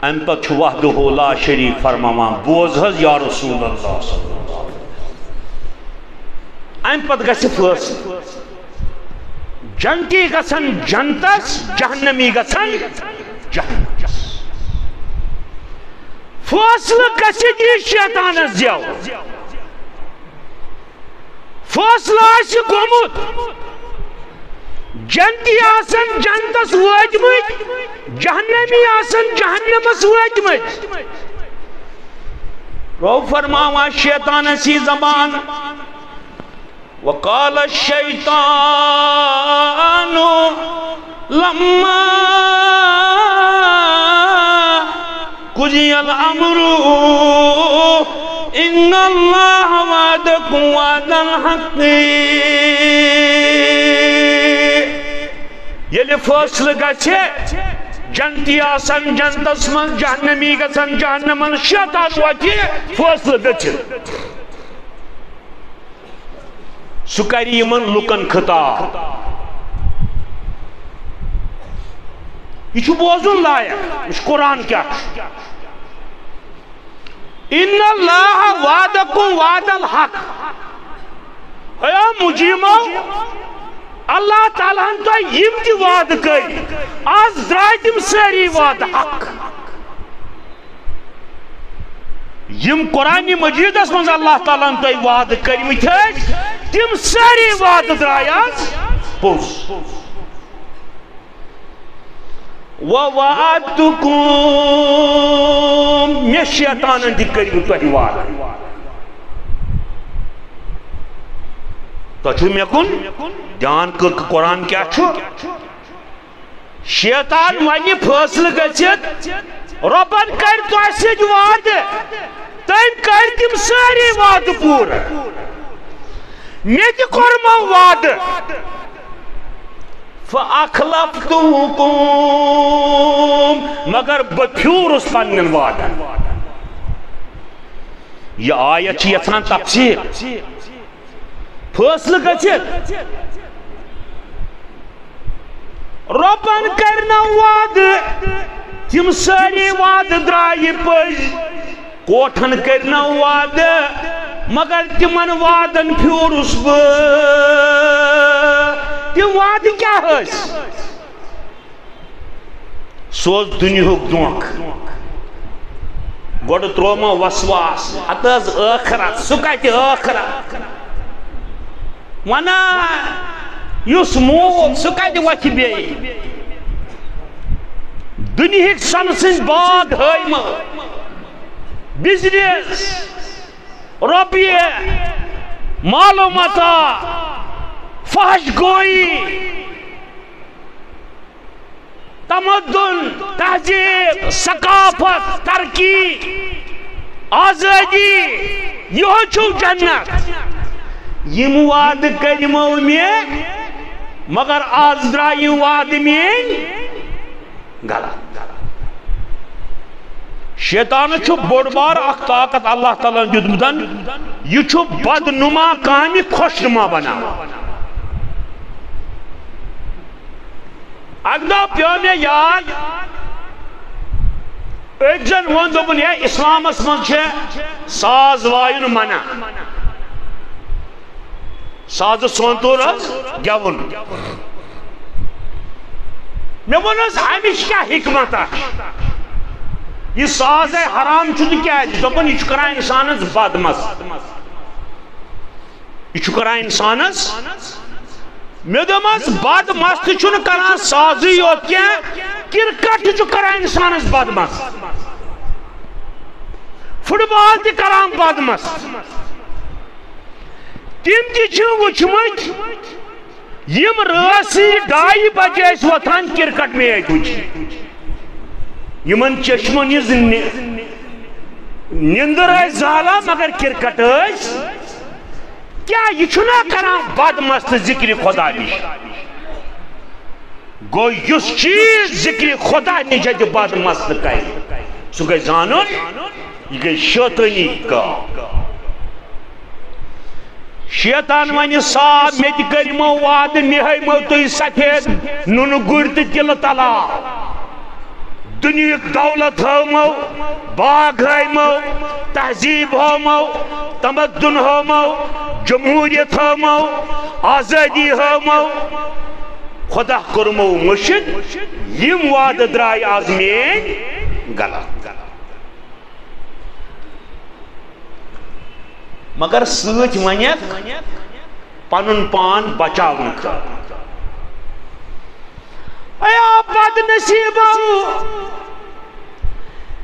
ام پتہ وحدہ لا شریک فرماوان بوز حض یا رسول اللہ صلی اللہ علیہ وسلم ام پتہ گژھِ فٲصلہٕ جنتی گژھن جنتس جہنمی گژھن جہنمس فٲصلہٕ گژھِ دِنۍ شیطانس زٮ۪و فٲصلہٕ آسہِ گوٚمُت جنتی آسن جنتس وٲتمٕتۍ جہنمی آسن جہنمس وٲتمٕتۍ رۄب فرماوان شیطانس یی زبان وقال الشیطان لما قضی الامر ان اللہ وعدکم وعد الحق ییٚلہِ فٲصلہٕ گژھِ جنتی آسن جنتس من جہنمی گژھن جہنمن شیطان واتہِ فٲصلہٕ گٔژھِتھ سُہ کَرِ یِمن لُکن خطاب یہ چھُ بوزُن لایق یہ چھُ قرآن کیا ان اللہ وعدکم وعد الحق اے مجرمو اللہ تعالیٰ ہن تۄہہِ یِم تہِ وعدٕ کٔرۍ آز درٛاے تِم سٲری وعدٕ حق یم قرآن مجیدس منٛز اللہ تعالیٰ ہن تۄہہِ وعدٕ کٔرۍمٕتۍ ٲسۍ تِم سٲری وعدٕ درٛاے آز پوٚز وَوَعَدتُکُم مےٚ شیطانن تہِ کٔرۍمٕتۍ تۄہہِ وعدٕ تۄہہِ چھُو مےٚ کُن دھیان قرآن کیا چھُ شیطان وَنہِ فٲصلہٕ گٔژھِتھ رۄبن کَرِ تۄہہِ سۭتۍ وعدٕ تٔمۍ کٔرۍ تِم سٲری وعدٕ پوٗرٕ مےٚ تہِ کوٚرمو وعدٕ فَأَخْلَفْتُکُم مگر بہٕ پھیوٗرُس پننٮ۪ن وعدن یہِ آیت چھِ یژھان تفصیٖل فٲصلہٕ گٔژھِتھ رۄبن کٔرنو وعدٕ تِم سٲری وعدٕ درٛایہِ پٔزۍ کوٹھن کٔرنو وعدٕ مگر تِمن وعدن پھیوٗرُس بہٕ تِم وعدٕ کیٛاہ ٲسۍ سُہ اوس دُنیہُک دھونٛکہٕ گۄڈٕ ترٛوومو وسواس ہتہٕ حظ ٲخرت سُہ کتہِ ٲخرت ونان یُس موٗل سُہ کتہِ وۄتھِ بیٚیہِ دُنہِکۍ سۄنہٕ سٕنٛدۍ باغ ہٲیمہٕ بِزنِس رۄپیہِ مالو متا فحش گویی تمدن تہذیب ثقافت ترقی آزادی یہ چھو جنت یم وعدٕ کٔرۍمو مےٚ مگر آز درٛاے یِم وعدٕ میٛٲنۍ غلط شیطانس چھُ بوٚڑ بار اکھ طاقت اللہ تعالیٰ ہن دیُتمُتن یہِ چھُ بدنُما کامہِ خۄشنُما بناوان اکہِ دۄہ پیوٚو مےٚ یاد أکۍ زن ووٚن دوٚپُن ہے اسلامس منٛز چھِ ساز وایُن منع سازٕ سونتور حظ گٮ۪وُن مےٚ ووٚن حظ امِچ کیٛاہ حکمتا یہ ساز ہے حرام چھُ تہٕ کیٛازِ دوٚپُن یہِ چھُ کران انسانس بدمست یہِ چھُ کران انسانس مےٚ دوٚپمس بدمست چھُنہٕ کران سازٕے یوت کینٛہہ کرکٹ تہِ چھُ کران انسانس بدمست فٹ بال تہِ کران بدمست تِم تہِ چھِ وٕچھمٕتۍ یم رٲژٕ 2:30 بجے ٲسۍ وۄتھان کرکٹ میچ وٕچھنہِ یمن چشمن ہٕنٛز نِندٕر ٲسۍ زالان مگر کرکٹ ٲسۍ کیٛاہ یہِ چھُنا کران بدمست ذکرِ خۄدا نِش گوٚو یُس چیٖز ذکرِ خۄدا نِش اَتہِ بدمست کرِ سُہ گژھِ زانُن یہِ گٔے شٲطٲنی کٲم شیطان ونہِ صاحب مےٚ تہِ کٔرۍمو وعدٕ مےٚ ہٲیمو تُہۍ سفید نُنہٕ گُرۍ تہٕ تِلہٕ تلاب دنیک دولت ہومو باغ ہمو تہذیب ہومو تمدن ہومو جمہوریت ہومو آزادی ہومو خدا کرمو مشد یم وعدہ درائے آز مین غلط مگر سوچ ونیک پنن پان بچاؤن ایا بد نصیبو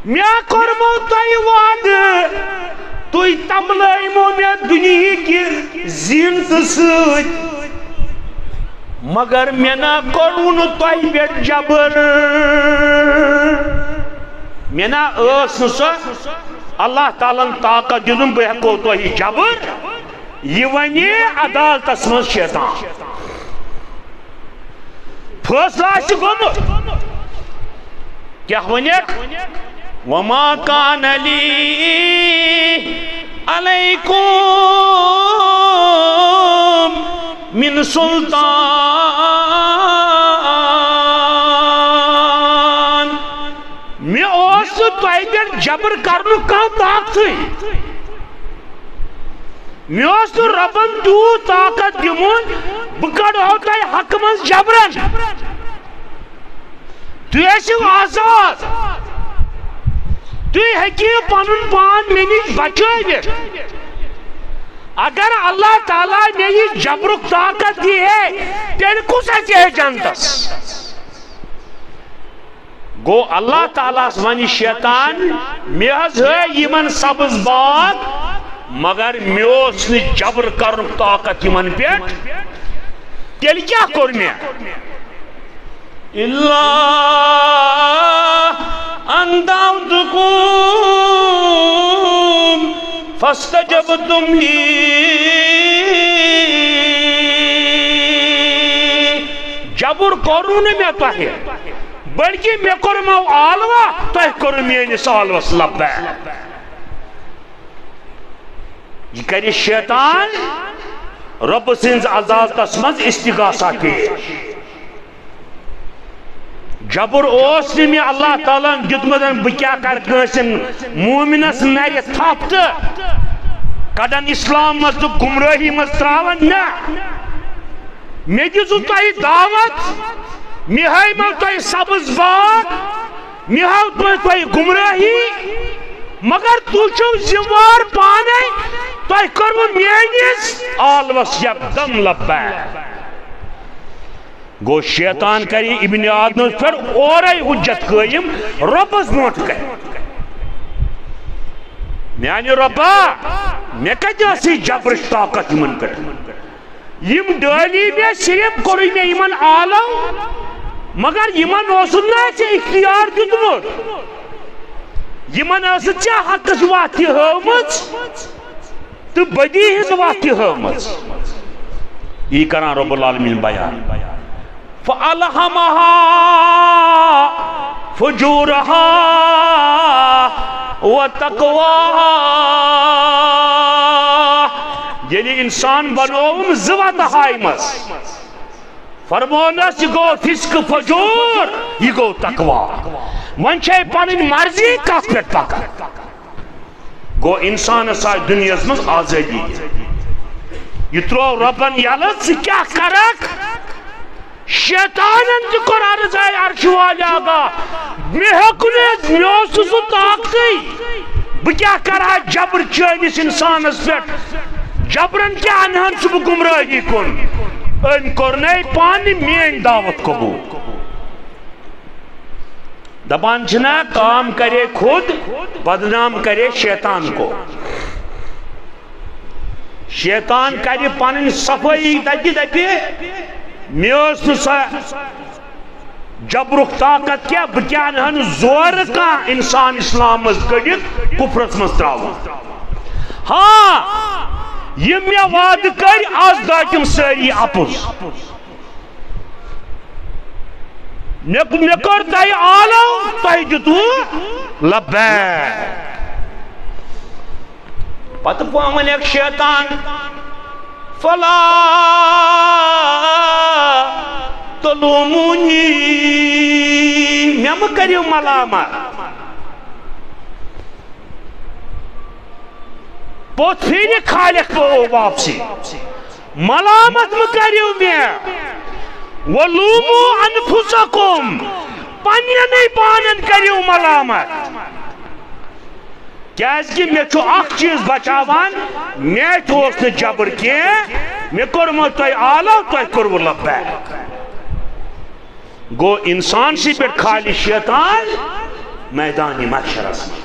میا کرمو تۄہہِ وعدٕ تُہۍ تملٲیمو مےٚ دُنیہِکہِ زیٖنتہٕ سۭتۍ مگر مےٚ نا کوٚروٕ نہٕ تۄہہِ پٮ۪ٹھ جبر مےٚ نا ٲس نہٕ سۄ اللہ تعالیٰ طاقت دِنُن بہٕ ہٮ۪کو تۄہہِ جبر یہِ وَنہِ عدالتس منٛز شیطان فٲصلہٕ آسہِ گوٚمُت کیٛاہ وَنٮ۪کھ وما كان لي عليكم من سلطان مےٚ اوس نہٕ تۄہہِ پٮ۪ٹھ جبر کرنُک کانٛہہ طاقتٕے مےٚ اوس نہٕ رۄبن تیوٗت طاقت دِمُت بہٕ کڑہو تۄہہِ حقہٕ منٛز جبرن تُہۍ ٲسِو آزاد تُہۍ ہیٚکِو پنُن پان مےٚ نِش بچٲوِتھ اگر اللہ تعالیٰ مےٚ یہِ جبرُک طاقت دی ہے تیٚلہِ کُس اژِ ہے جنتس گوٚو اللہ تعالیٰ ہس ونہِ شیطان مےٚ حظ ہٲے یِمن سبز باغ مگر مےٚ اوس نہٕ جبر کرنُک طاقت یِمن پٮ۪ٹھ تیٚلہِ کیٛاہ کوٚر مےٚ إِلَّا أَن دَعَوْتُكُمْ فَاسْتَجَبْتُمْ لِي جبر کوٚروٕ نہٕ مےٚ تۄہہِ بلکہِ مےٚ کوٚرمو عالوہ تۄہہِ کوٚروٕ میٛٲنِس عالوس لبیک یہ کرِ شیطان رب سٕنٛز عدالتس منٛز استغاثہ پیش جبر اوس نہٕ مےٚ اللہ تعالیٰ ہن دیُتمُت بہٕ کیٛاہ کرٕ کٲنٛسہِ مومِنس نرِ تھپھ تہٕ کڑن اسلام منٛز تہٕ گمرٲہی منٛز تراون نہ مےٚ دِژوٕ تۄہہِ دعوت مےٚ ہٲیمو تۄہہِ سبز باغ مےٚ ہٲو تۄہہِ گمرٲہی مگر تُہۍ چھِو ذمہٕ پانے تۄہہِ کوٚروٕ میٛٲنِس عالوس یکدم لبیک گو شیطان کری ابن آدمس پھر اورے حجت قائم ربس برونٛٹھ کر میانہِ رۄبا مےٚ کتہِ ٲسٕے جبرٕچ طاقت یِمن پٮ۪ٹھ یِم ڈٲلی مےٚ صرف کوٚرُے مےٚ یِمن آلو مگر یِمن اوسُم نہٕ ژےٚ اختیار دیُتمُت یِمن ٲسٕتھ ژےٚ حقس وتھ ہٲومٕژ تہٕ بدی ہٕنٛز وتھ ہٲومٕژ یی کران رب العالمین بیان فَأَلْهَمَهَا فُجُورَهَا وَتَقْوَاهَا یعنی انسان بنوم زوات ہائمس فرمونس یہ گو فسق فجور یہ گو تقوی من چھے پانین مرضی کس پیٹ پاکا گو انسان سای دنیا میں آزادی یہ ترو ربن یلت سے کیا کرک شیطانن تہ کور عرض آئی عرش والی آگا میں حکومت میں سو طاقتی بہ کیا کرا جبر چٲنِس انسانس پیٹھ جبرن کیا انہن سب گمراہی کن ان کرنے پانی مین دعوت قبول دبان چھنا کام کرے خود بدنام کرے شیطان کو شیطان کرے پانی صفائی دکی دکی میوس نسا جبرک طاقت کیا بکیان ہن زور کا انسان اسلام مز کڑت کفرس مز تراو ہاں یہ میں وعد کر آز داتم ساری اپوز میں کر تائی آلو تائی جتو لبیک پتہ پوامن ایک شیطان فلا تلومونی میم کریو ملامت پوت پھر خالق پو واپسی ملامت مکریو میں ولومو انفسکم پننی پانن کریو ملامت کیاز کہ میں چھو اخ چیز بچاوان میں چھوس نے جبر کی میں کرمو توی آلو توی کرو لبیک گو انسان سی پر خالی شیطان میدانی محشر اسم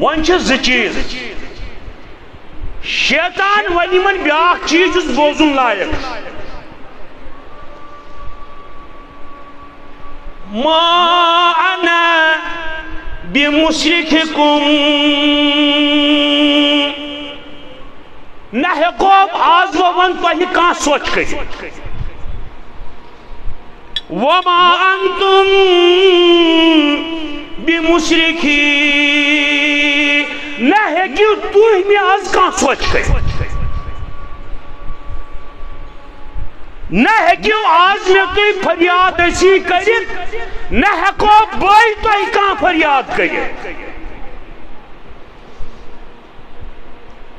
ون چھ زی چیز شیطان ونی من بیاکھ چیز اس بوزن لائق ما انا بمشرککم نہ ہیکو آز ون تہ کان سوچ کر وما انتم بمشرکی نہ ہیکو تہ میں آز کان سوچ کر نہ ہیکو آز میں تھی فریاد اسی کرت نہ ہیکو بائی تھی کان فریاد کرت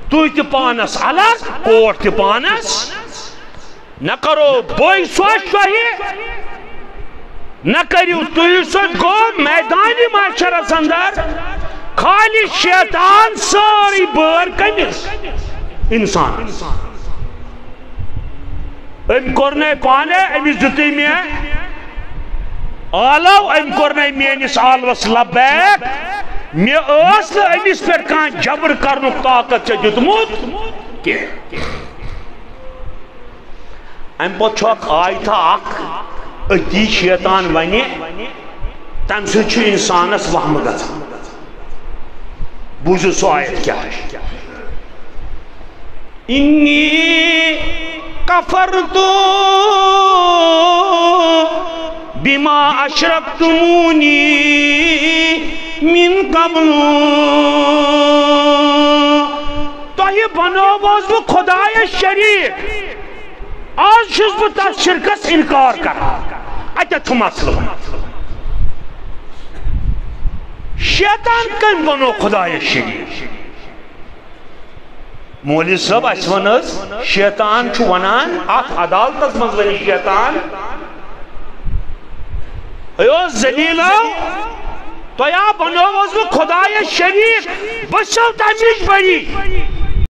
تھی تہ پانس الگ کوٹ تہ پانس نہ کرو بائی سوچ تھی نہ کریو تھی سوچ گو میدانی معاشرس اندر خالی شیطان ساری بار کمس انسان ام کرنے پانے امس دتی میں آلو ام کرنے میانس آلوس لبیک میں اس امس پہ کان جبر کرنک طاقت چھ دتمت کی ام پت چھ آیت اخ اتی شیطان ونی تم سہ انسانس وہم گژھان بوزو سو آیت کیا انی کفرتو بما اشرکتمونی من قبل تو یہ بنوز بہ خدای شریک آج چھس بہ تس شرکس انکار کر اتھ مسئلہ شیطان کم بنو خدای شریک مولوی صاحب اس ونز شیطان چھو ونان اخ عدالت مز ونی شیطان ایو ذلیلو تو یا بنوز بہ خدای شریک بسو تمش بری